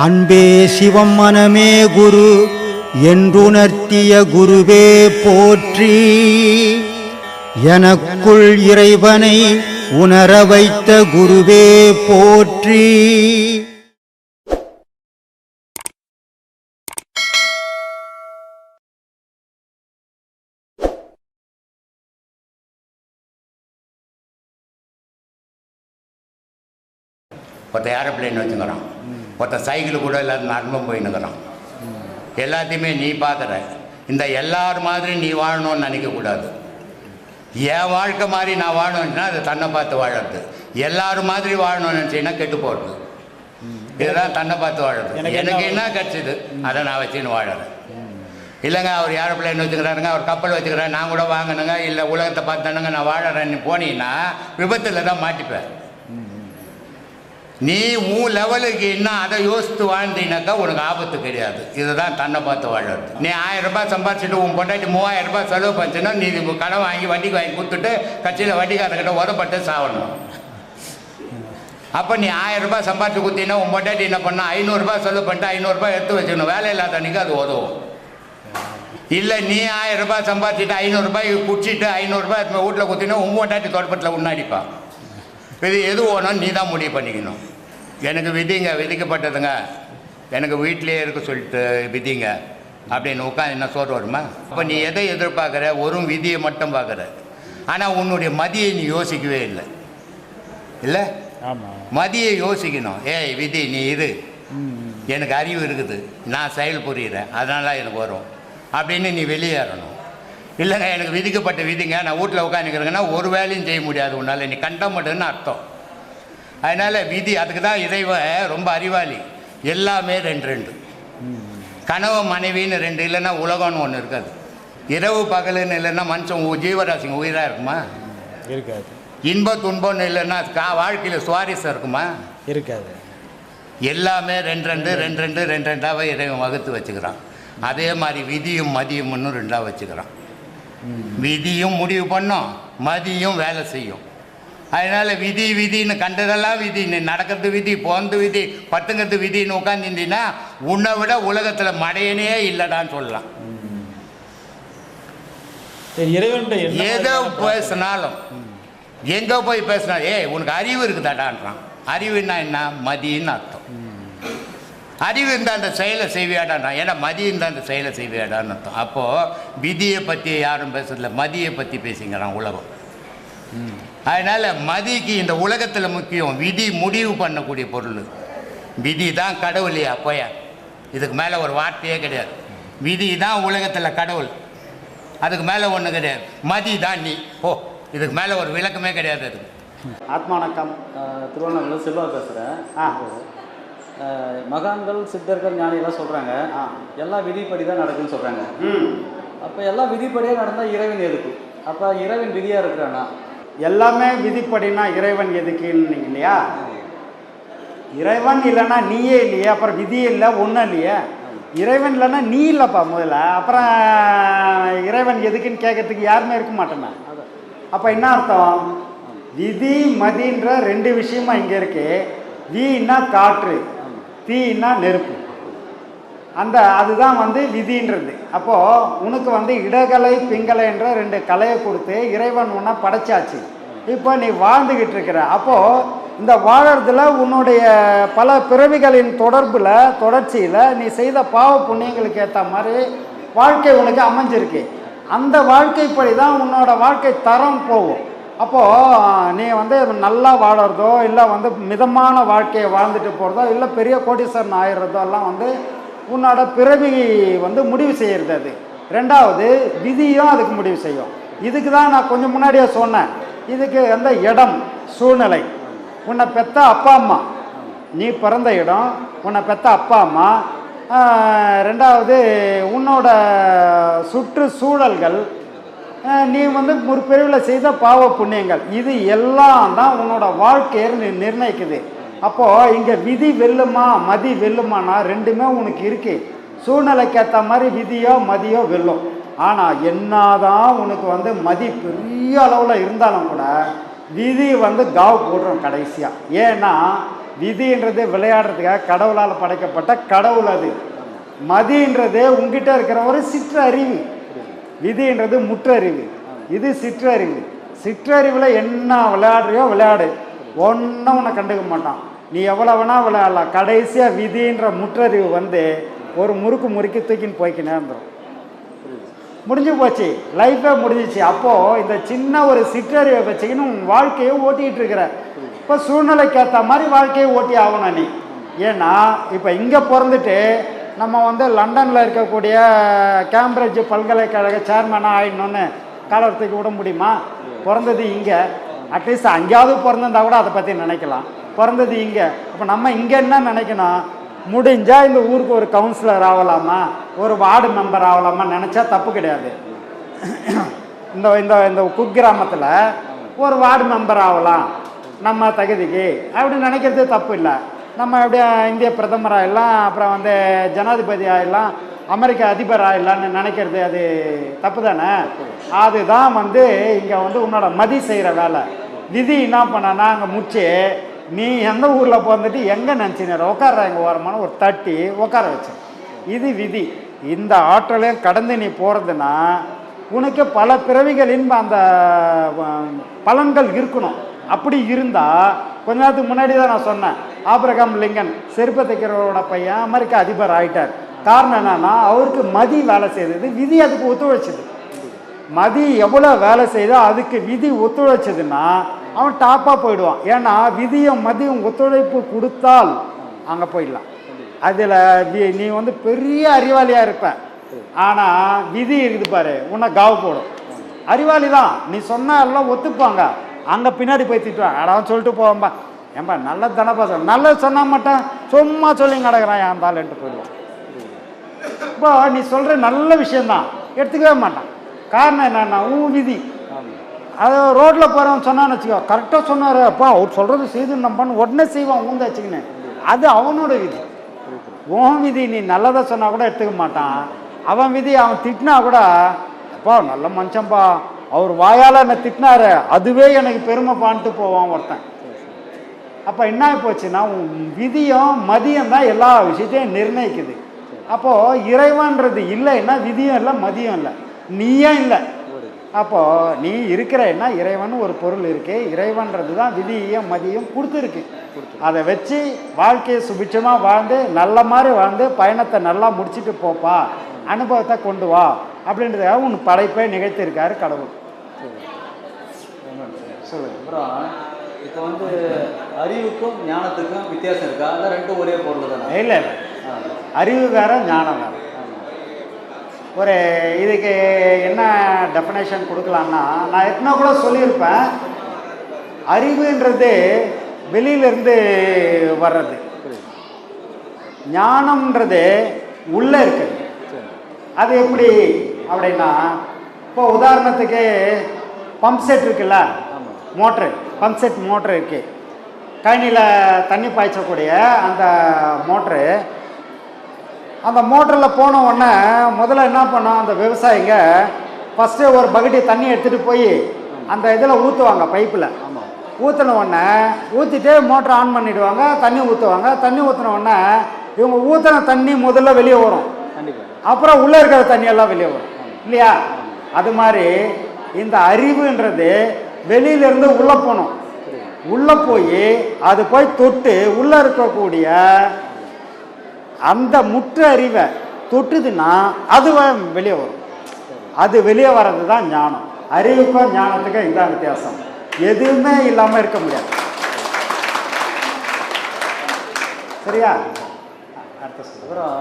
அன்பே சிவம் மனமே குரு என்றுணர்த்திய குருவே போற்றி. எனக்குள் இறைவனை உணர வைத்த குருவே போற்றி. ஒருத்த ஏரோப்ளேன் வச்சுக்கிறான், ஒருத்த சைக்கிள் கூட எல்லாரும் நடந்தும் போயின்னுக்கிறான். எல்லாத்தையுமே நீ பார்க்குற. இந்த எல்லார் மாதிரி நீ வாழணும்னு நினைக்கக்கூடாது. என் வாழ்க்கை மாதிரி நான் வாழணும்னா அது தன்னை பார்த்து வாழறது. எல்லாரும் மாதிரி வாழணும்னு நினச்சின்னா கெட்டு போகிறது. இதுதான் தன்னை பார்த்து வாழறது. எனக்கு என்ன கிடச்சிது அதை நான் வச்சுன்னு வாழறேன். இல்லைங்க அவர் ஏரோப்ளேன் வச்சுக்கிறாருங்க, அவர் கப்பல் வச்சுக்கிறாரு, நான் கூட வாங்கணுங்க, இல்லை உலகத்தை பார்த்தானுங்க நான் வாழறேன்னு போனீங்கன்னா விபத்தில் தான் மாட்டிப்பேன். நீ உன் லெவலுக்கு என்ன அதை யோசித்து வாழ்ந்தீனாக்கா உனக்கு ஆபத்து கிடையாது. இதுதான் தன்னை பார்த்து வாழறது. நீ 1000 ரூபாய் சம்பாதிச்சுட்டு உன் பொண்டாட்டி 3000 ரூபாய் செலவு பண்ணிச்சுன்னா நீ கடன் வாங்கி வட்டிக்கு வாங்கி கொடுத்துட்டு கட்சியில் வட்டிக்காரங்கிட்ட உதப்பட்டு சாவணும். அப்போ நீ 1000 ரூபாய் சம்பாதிச்சு கொடுத்தீங்கன்னா உன் பொண்டாட்டி என்ன பண்ணா 500 ரூபாய் செலவு பண்ணிட்டு 500 ரூபாய் எடுத்து வச்சுக்கணும். வேலை இல்லாத அன்றைக்கி அது உதவும். இல்லை நீ 1000 ரூபாய் சம்பாதிச்சுட்டு 500 ரூபாய் குடிச்சிட்டு 500 ரூபாய் வீட்டில் கொடுத்தீங்கன்னா உன் பொண்டாட்டி தோட்டப்பட்டில் உன்னாடிப்பா. இது எது ஓணும் நீ தான் முடிவு பண்ணிக்கணும். எனக்கு விதிங்க, விதிக்கப்பட்டதுங்க, எனக்கு வீட்டிலே இருக்க சொல்லிட்டு விதிங்க அப்படின்னு உட்காந்து என்ன சோறு வருமா? அப்போ நீ எதை எதிர்பார்க்குற? ஒரு விதியை மட்டும் பார்க்குற. ஆனால் உன்னுடைய மதியை நீ யோசிக்கவே இல்லை. இல்லை மதியை யோசிக்கணும். ஏய் விதி நீ இரு, எனக்கு அறிவு இருக்குது, நான் செயல் புரிகிறேன், அதனால எனக்கு வரும் அப்படின்னு நீ வெளியேறணும். இல்லைங்க எனக்கு விதிக்கப்பட்ட விதிங்க, நான் வீட்டில் உட்காந்துக்கிறேங்கன்னா ஒரு வேலையும் செய்ய முடியாது உன்னால், நீ கண்ட மாட்டேன்னு அர்த்தம். அதனால் விதி, அதுக்கு தான் இறைவன் ரொம்ப அறிவாளி. எல்லாமே 2 கனவு மனைவின்னு 2 இல்லைன்னா உலகம்னு ஒன்று இருக்காது. இரவு பகலுன்னு இல்லைன்னா மனுஷன் ஜீவராசிங்க உயிராக இருக்குமா? இருக்காது. இன்ப துன்பம்னு இல்லைன்னா வாழ்க்கையில் சுவாரஸ்யம் இருக்குமா? இருக்காது. எல்லாமே 2 இறைவன் வகுத்து வச்சுக்கிறான். அதே மாதிரி விதியும் மதியும் இன்னும் 2 வச்சுக்கிறான். விதியும் முடிவு பண்ணும், மதியும் வேலை செய்யும். அதனால் விதி விதின்னு கண்டதெல்லாம் விதி, நீ நடக்கிறது விதி, போகிறது விதி, பத்துங்கிறது விதின்னு உட்காந்துருந்தீங்கன்னா உன்னை விட உலகத்தில் மடையனே இல்லைடான்னு சொல்லலாம். ஏதோ பேசினாலும் எங்கே போய் பேசினாலும் ஏய் உனக்கு அறிவு இருக்குதாடான்றான். அறிவுன்னா என்ன? மதின்னு அர்த்தம். அறிவு இருந்தால் அந்த செயலை செய்வியாடான்றான். ஏன்னா மதி இருந்தால் அந்த செயலை செய்வியாடான்னு அர்த்தம். அப்போது விதியை பற்றி யாரும் பேசுறதில்ல, மதியை பற்றி பேசிங்கிறான் உலகம். அதனால் மதிக்கு இந்த உலகத்தில் முக்கியம். விதி முடிவு பண்ணக்கூடிய பொருள். விதி தான் கடவுளே. அப்போயா இதுக்கு மேலே ஒரு வார்த்தையே கிடையாது. விதி தான் உலகத்தில் கடவுள், அதுக்கு மேலே ஒன்றும் கிடையாது. மதி தான் நீ. ஓ, இதுக்கு மேலே ஒரு விளக்கமே கிடையாது. அதுக்கு ஆத்மானக்கம். திருவண்ணாமலை செல்வா பேசுகிறேன். மகான்கள் சித்தர்கள் ஞானிகளாம் சொல்கிறாங்க எல்லாம் விதிப்படி தான் நடக்குன்னு சொல்கிறாங்க. அப்போ எல்லாம் விதிப்படியாக நடந்தால் இறைவன் எதுக்கு? அப்போ இறைவன் விதியாக இருக்கிறானா? எல்லாமே விதிப்படினா இறைவன் எதுக்குன்னு இல்லையா? இறைவன் இல்லைன்னா நீயே இல்லையே, அப்புறம் விதியே இல்லை, ஒன்றும் இல்லையே. இறைவன் இல்லைன்னா நீ இல்லைப்பா முதல்ல, அப்புறம் இறைவன் எதுக்குன்னு கேட்கறதுக்கு யாருமே இருக்க மாட்டேன்னா. அப்போ என்ன அர்த்தம்? விதி மதின்ற 2 விஷயமா இங்கே இருக்கு. வின்னா காற்று, தீன்னா நெருப்பு. அதுதான் விதின்றது. அப்போது உனக்கு இடகலை பிங்கலைன்ற 2 கலையை கொடுத்து இறைவன் உன்னை படைச்சாச்சு. இப்போ நீ வாழ்ந்துக்கிட்டு இருக்கிற. அப்போது இந்த வாழறதுல உன்னுடைய பல பிறவிகளின் தொடர்ச்சியில் நீ செய்த பாவ புண்ணியங்களுக்கு ஏற்ற மாதிரி வாழ்க்கை உனக்கு அமைஞ்சிருக்கு. அந்த வாழ்க்கைப்படி தான் உன்னோட வாழ்க்கை தரம் போகும். அப்போது நீ நல்லா வாழறதோ இல்லை மிதமான வாழ்க்கையை வாழ்ந்துட்டு போகிறதோ இல்லை பெரிய கோடீஸ்வரன் ஆயிடுறதோ எல்லாம் உன்னோட பிறவி முடிவு செய்கிறது. அது 2வது விதியும் அதுக்கு முடிவு செய்யும். இதுக்கு தான் நான் கொஞ்சம் முன்னாடியே சொன்னேன். இதுக்கு இடம், சூழ்நிலை, உன்னை பெற்ற அப்பா அம்மா, நீ பிறந்த இடம், உன்னை பெற்ற அப்பா அம்மா, 2வது உன்னோட சுற்றுச்சூழல்கள், நீ ஒரு பிரிவில் செய்த பாவ புண்ணியங்கள், இது எல்லாம் தான் உன்னோட வாழ்க்கையை நிர்ணயிக்குது. அப்போது இங்கே விதி வெல்லுமா மதி வெல்லுமானா 2மே உனக்கு இருக்கு. சூழ்நிலைக்கு ஏற்ற மாதிரி விதியோ மதியோ வெல்லும். ஆனால் என்னதான் உனக்கு மதி பெரிய அளவில் இருந்தாலும் கூட விதி காவு போடுறோம் கடைசியாக. ஏன்னா விதின்றது விளையாடுறதுக்காக கடவுளால் படைக்கப்பட்ட கடவுள். அது மதின்றது உங்ககிட்ட இருக்கிற ஒரு சிற்றறிவு. விதின்றது முற்றறிவு, இது சிற்றறிவு. சிற்றறிவில் என்ன விளையாடுறியோ விளையாடு, ஒன்றும் உன்னை கண்டுக்க மாட்டான். நீ எவ்வளோ வேணா விளையாடலாம். கடைசியாக விதின்ற முற்றறிவு வந்து ஒரு முறுக்கி தூக்கின்னு போய்க்கினே இருந்துடும். முடிஞ்சு போச்சு, லைஃபே முடிஞ்சிச்சு. அப்போது இந்த சின்ன ஒரு சிற்றறிவை வச்சுக்கின்னு உன் வாழ்க்கையை ஓட்டிகிட்டு இருக்கிற. இப்போ சூழ்நிலைக்கு ஏற்ற மாதிரி வாழ்க்கையை ஓட்டி ஆகணும் நீ. ஏன்னா இப்போ இங்கே பிறந்துட்டு நம்ம வந்து லண்டனில் இருக்கக்கூடிய கேம்பிரிட்ஜ் பல்கலைக்கழக சேர்மனாக ஆயிடணும்னு காலத்துக்கு விட முடியுமா? பிறந்தது இங்கே, அட்லீஸ்ட் அங்கேயாவது பிறந்திருந்தா கூட அதை பற்றி நினைக்கலாம். பிறந்தது இங்கே. அப்போ நம்ம இங்கே என்ன நினைக்கணும்? முடிஞ்சால் இந்த ஊருக்கு ஒரு கவுன்சிலர் ஆகலாமா, ஒரு வார்டு மெம்பர் ஆகலாமா நினச்சா தப்பு கிடையாது. இந்த இந்த இந்த குக்கிராமத்தில் ஒரு வார்டு மெம்பர் ஆகலாம் நம்ம தகுதிக்கு அப்படி நினைக்கிறது தப்பு இல்லை. நம்ம அப்படியே இந்திய பிரதமர் ஆகிடலாம், அப்புறம் வந்து ஜனாதிபதி ஆகிடலாம், அமெரிக்க அதிபர் ஆகிடலான்னு நினைக்கிறது அது தப்பு தானே? அதுதான் வந்து இங்கே வந்து உன்னோட மதி செய்கிற வேலை. விதி என்ன பண்ணனா அங்கே முச்சு நீ எந்த ஊரில் போந்துட்டு எங்கே நினச்சினார் உட்கார எங்கள் ஓரமான ஒரு தட்டி உட்கார வச்சு. இது விதி. இந்த ஆற்றலையும் கடந்து நீ போகிறதுனா உனக்கு பல பிறவிகளின் அந்த பலன்கள் இருக்கணும். அப்படி இருந்தால் கொஞ்ச நேரத்துக்கு முன்னாடி தான் நான் சொன்னேன், ஆபிரகாம் லிங்கன் செருப்பை தைக்கிறவரோட பையன் அமெரிக்க அதிபர் ஆகிட்டார். காரணம் என்னன்னா அவருக்கு மதி வேலை செய்தது, விதி அதுக்கு ஒத்துழைச்சது. மதி எவ்வளோ வேலை செய்தோ அதுக்கு விதி ஒத்துழைச்சதுன்னா அவன் டாப்பாக போயிடுவான். ஏன்னா விதியும் மதியும் ஒத்துழைப்பு கொடுத்தால் அங்கே போயிடலாம். அதில் நீ வந்து பெரிய அறிவாளியாக இருப்ப, ஆனால் விதி இருக்குது பாரு உன்னை காவு போடும். அறிவாளி தான் நீ சொன்னால் எல்லாம் ஒத்துப்பாங்க, அங்கே பின்னாடி போய் திட்டுவாங்க. அடாவும் சொல்லிட்டு போவோம்பா, ஏன்பா நல்லது தானேப்பா சொல்ல, நல்லது சொன்னால் மட்டும் சும்மா சொல்லி கிடக்குறான் ஏன் தாள்ன்ட்டு போயிடுவான். இப்போ நீ சொல்கிற நல்ல விஷயந்தான் எடுத்துக்கவே மாட்டான். காரணம் என்னன்னா உன் விதி. அது ரோட்டில் போகிறவன் சொன்னான்னு வச்சுக்கோ, கரெக்டாக சொன்னார் அப்பா அவர் சொல்கிறது செய்து நம்பான்னு உடனே செய்வான் ஊந்த வச்சுக்கின்னு. அது அவனோட விதி. உன் விதி நீ நல்லதை சொன்னால் கூட எடுத்துக்க மாட்டான். அவன் விதி அவன் திட்டினா கூட அப்பா நல்ல மனுஷன்ப்பா அவர் வாயால் என்னை திட்டினாரு அதுவே எனக்கு பெருமைப்பான்ட்டு போவான் ஒருத்தன். அப்போ என்ன போச்சுன்னா உன் விதியும் மதியம் தான் எல்லா விஷயத்தையும் நிர்ணயிக்குது. அப்போது இறைவன்றது இல்லைன்னா விதியும் இல்லை மதியம் இல்லை, நீயும் இல்லை. அப்போது நீ இருக்கிறன்னா இறைவன் ஒரு பொருள் இருக்கு, இறைவன்றது தான் விதியும் மதியம் கொடுத்துருக்கு. அதை வச்சு வாழ்க்கையை சுபிட்சமாக வாழ்ந்து நல்ல மாதிரி வாழ்ந்து பயணத்தை நல்லா முடிச்சுட்டு போப்பா, அனுபவத்தை கொண்டு வா அப்படின்றதுக்காக உன் படைப்பை நிகழ்த்திருக்காரு கடவுள். சொல்லுங்க. அப்புறம் இப்போ வந்து அறிவுக்கும் ஞானத்துக்கும் வித்தியாசம் இருக்கா? அதான் ரெண்டும் ஒரே பொருள் தானே? இல்லை இல்லை, அறிவு வேற ஞானம் வேறு. ஒரு இதுக்கு என்ன டெஃபினேஷன் கொடுக்கலான்னா, நான் எத்தனை கூட சொல்லியிருப்பேன், அறிவுன்றது வெளியிலேருந்து வர்றது, ஞானம்ன்றது உள்ளே இருக்குது. அது எப்படி அப்படின்னா, இப்போ உதாரணத்துக்கு பம்ப் செட் இருக்குல்ல, மோட்ரு, பம்ப் செட் மோட்ரு இருக்குது, கழனியில் தண்ணி பாய்ச்சக்கூடிய அந்த மோட்ரு. அந்த மோட்டரில் போன உடனே முதல்ல என்ன பண்ணோம், அந்த விவசாயிங்க ஃபஸ்ட்டு ஒரு பக்கெட்டி தண்ணி எடுத்துகிட்டு போய் அந்த இதில் ஊற்றுவாங்க, பைப்பில் ஊற்றின உடனே ஊற்றிட்டு மோட்டரை ஆன் பண்ணிவிடுவாங்க, தண்ணி ஊற்றுவாங்க. தண்ணி ஊற்றின உடனே இவங்க ஊற்றின தண்ணி முதல்ல வெளியே வரும், அப்புறம் உள்ளே இருக்கிற தண்ணியெல்லாம் வெளியே வரும் இல்லையா? அது மாதிரி இந்த அறிவுன்றது வெளியிலேருந்து உள்ளே போகணும். உள்ளே போய் அது போய் தொட்டு உள்ளே இருக்கக்கூடிய அந்த முற்று அறிவை தொட்டுதுன்னா அது வெளியே வரும். அது வெளியே வர்றது தான் ஞானம். அறிவுக்கும் ஞானத்துக்கும் இதுதான் வித்தியாசம். எதுவுமே இல்லாமல் இருக்க முடியாது. சரியா? அடுத்த அப்புறம்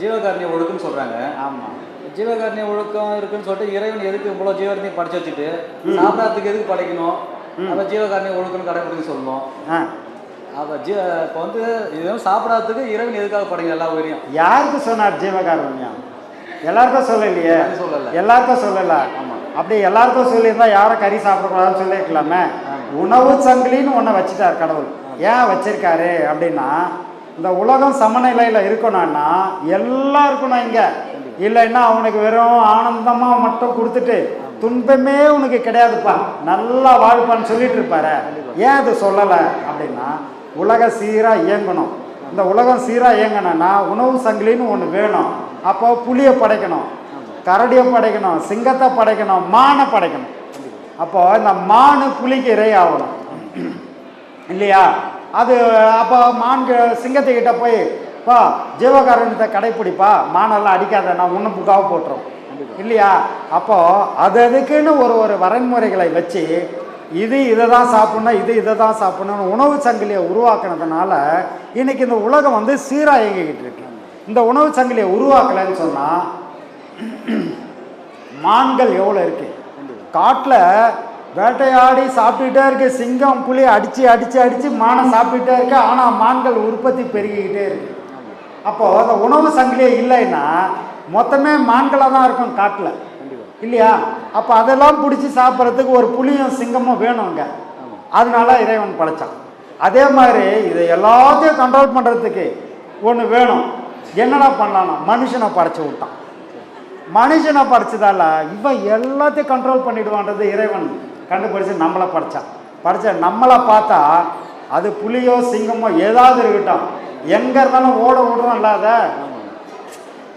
ஜீவகாரணிய ஒழுக்கம்னு சொல்கிறாங்க. ஆமாம், ஜீவகாரணிய ஒழுக்கம் இருக்குன்னு சொல்லிட்டு இறைவன் எதுக்கு இவ்வளோ ஜீவகாரணியை படித்து வச்சுட்டு சாப்பிட்றதுக்கு எதுக்கு படைக்கணும்? அப்போ ஜீவகாரணிய ஒழுக்கம்னு கடைபிடிக்க சொல்லணும். அப்போ இப்போ வந்து இதுவும் சாப்பிடாததுக்கு இறைவன் எதுக்காக படைங்க எல்லா உயிரையும்? யாருக்கு சொன்னார் ஜீவகாருண்யம்? எல்லாருக்கும் சொல்லலையே. சொல்லலை, எல்லாருக்கும் சொல்லலை. ஆமாம், அப்படி எல்லாருக்கும் சொல்லியிருந்தா யாரும் கறி சாப்பிடக்கூடாதுன்னு சொல்லியிருக்கலாமே. உணவு சங்கிலின்னு ஒன்று வச்சுட்டார் கடவுள். ஏன் வச்சிருக்காரு அப்படின்னா, இந்த உலகம் சமநிலையில் இருக்கணும்னா எல்லாம் இருக்கணும் இங்கே. இல்லைன்னா அவனுக்கு வெறும் ஆனந்தமாக மட்டும் கொடுத்துட்டு துன்பமே உனக்கு கிடையாதுப்பா நல்லா வாழ்ப்பான்னு சொல்லிட்டு இருப்பாரு. ஏன் அது சொல்லலை அப்படின்னா, உலக சீராக இயங்கணும். இந்த உலகம் சீராக இயங்கணும்னா உணவு சங்கிலின்னு ஒன்று வேணும். அப்போ புலியை படைக்கணும், கரடியை படைக்கணும், சிங்கத்தை படைக்கணும், மானை படைக்கணும். அப்போ இந்த மானு புலிக்கு இரையாகணும் இல்லையா? அது அப்போ சிங்கத்துக்கிட்ட போய் பா ஜீவகாரணத்தை கடைப்பிடிப்பா, மானெல்லாம் அடிக்காத, நான் ஒன்றும் புக்காக போட்டுரும் இல்லையா? அப்போது அதுக்குன்னு ஒரு வரைமுறைகளை வச்சு இதை தான் சாப்பிட்ணும், இதை தான் சாப்பிட்ணுன்னு உணவு சங்கிலியை உருவாக்குனதுனால இன்றைக்கி இந்த உலகம் வந்து சீராக இயங்கிக்கிட்டு இருக்கு. இந்த உணவு சங்கிலியை உருவாக்கலைன்னு சொன்னால் மான்கள் எவ்வளோ இருக்குது, காட்டில் வேட்டையாடி சாப்பிட்டுக்கிட்டே இருக்கு, சிங்கம் புலி அடித்து மானை சாப்பிட்டுட்டே இருக்கு. ஆனால் மான்கள் உற்பத்தி பெருகிக்கிட்டே இருக்கு. அப்போது அந்த உணவு சங்கிலியே இல்லைன்னா மொத்தமே மான்களாக தான் இருக்கும் காட்டில் இல்லையா? அப்போ அதெல்லாம் பிடிச்சி சாப்பிட்றதுக்கு ஒரு புலியும் சிங்கமும் வேணுங்க. அதனால இறைவன் படைச்சான். அதே மாதிரி இதை எல்லாத்தையும் கண்ட்ரோல் பண்ணுறதுக்கு ஒன்று வேணும். என்னடா பண்ணலான்னா மனுஷனை படைச்சி விட்டான். மனுஷனை படைச்சதால இவன் எல்லாத்தையும் கண்ட்ரோல் பண்ணிடுவான்றது இறைவன் கண்டுபிடிச்சி நம்மளை படைச்ச நம்மளை பார்த்தா அது புலியோ சிங்கமோ ஏதாவது இருக்கட்டும், எங்கே இருந்தாலும் ஓட விடுறோம் இல்லாத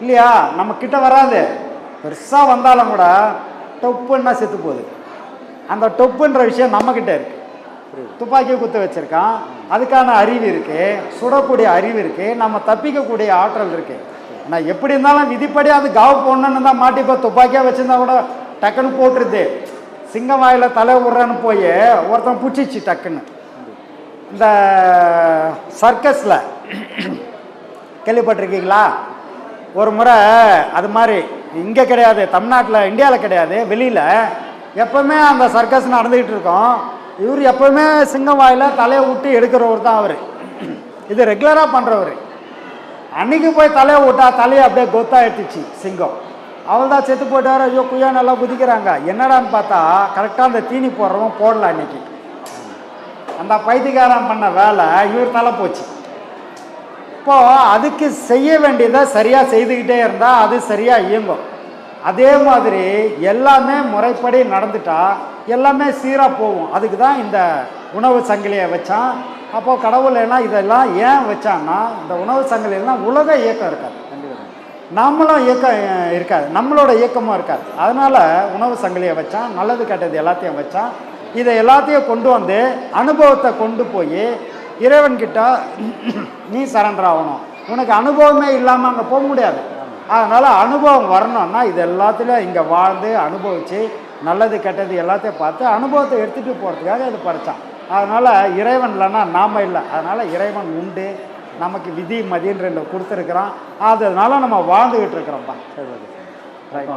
இல்லையா? நம்ம கிட்ட வராது, பெருசாக வந்தாலும் கூட டொப்புன்னா செத்து போகுது. அந்த டொப்புன்ற விஷயம் நம்மக்கிட்ட இருக்கு. துப்பாக்கி குத்து வச்சிருக்கான், அதுக்கான அறிவு இருக்கு, சுடக்கூடிய அறிவு இருக்கு, நம்ம தப்பிக்கக்கூடிய ஆற்றல் இருக்கு. ஆனால் எப்படி இருந்தாலும் விதிப்படி அது காவு போடணுன்னு தான் மாட்டிப்போ துப்பாக்கியாக வச்சுருந்தா கூட டக்குன்னு போட்டுருது. சிங்கம் வாயில் தலை விட்றன்னு போய் ஒருத்தன் பிடிச்சிச்சு டக்குன்னு. இந்த சர்க்கஸில் கேள்விப்பட்டிருக்கீங்களா? ஒரு முறை அது மாதிரி இங்கே கிடையாது, தமிழ்நாட்டில் இந்தியாவில் கிடையாது, வெளியில் எப்போவுமே அந்த சர்க்கஸ் நடந்துக்கிட்டு இருக்கோம். இவர் எப்போவுமே சிங்கம் வாயில் தலையை விட்டு எடுக்கிறவர் தான் அவர். இது ரெகுலராக பண்ணுறவர். அன்றைக்கி போய் தலையை விட்டா தலையை அப்படியே கொத்தா எடுத்துச்சு சிங்கம். அவள் தான் செத்து போயிட்டார். ஐயோ குய்யா நல்லா குதிக்கிறாங்க. என்னடான்னு பார்த்தா கரெக்டாக அந்த தீனி போடுறவன் போடல. அன்றைக்கி அந்த பைத்தியக்காரன் பண்ண வேலை இவர் தலை போச்சு. இப்போது அதுக்கு செய்ய வேண்டியதை சரியாக செய்துக்கிட்டே இருந்தால் அது சரியாக இயங்கும். அதே மாதிரி எல்லாமே முறைப்படி நடந்துட்டா எல்லாமே சீராக போகும். அதுக்கு தான் இந்த உணவு சங்கிலியை வச்சான். அப்போது கடவுள் என்ன இதெல்லாம் ஏன் வச்சான்னா, இந்த உணவு சங்கிலியெல்லாம் உலக இயக்கம் இருக்காது, நம்மளும் இயக்கம் இருக்காது, நம்மளோட இயக்கமும் இருக்காது. அதனால் உணவு சங்கிலியை வச்சான், நல்லது கெட்டது எல்லாத்தையும் வச்சான். இதை எல்லாத்தையும் கொண்டு வந்து அனுபவத்தை கொண்டு போய் இறைவன்கிட்ட நீ சரண்டர் ஆகணும். உனக்கு அனுபவமே இல்லாமல் அங்கே போக முடியாது. அதனால் அனுபவம் வரணும்னா இது எல்லாத்துலேயும் இங்கே வாழ்ந்து அனுபவித்து நல்லது கெட்டது எல்லாத்தையும் பார்த்து அனுபவத்தை எடுத்துகிட்டு போகிறதுக்காக இது படைத்தான். அதனால் இறைவன் இல்லைன்னா நாம் இல்லை. அதனால் இறைவன் உண்டு, நமக்கு விதி மதின்னு ரெண்டு கொடுத்துருக்குறான். அதனால நம்ம வாழ்ந்துக்கிட்டு இருக்கிறோம்ப்பா. சரி, ரைட்.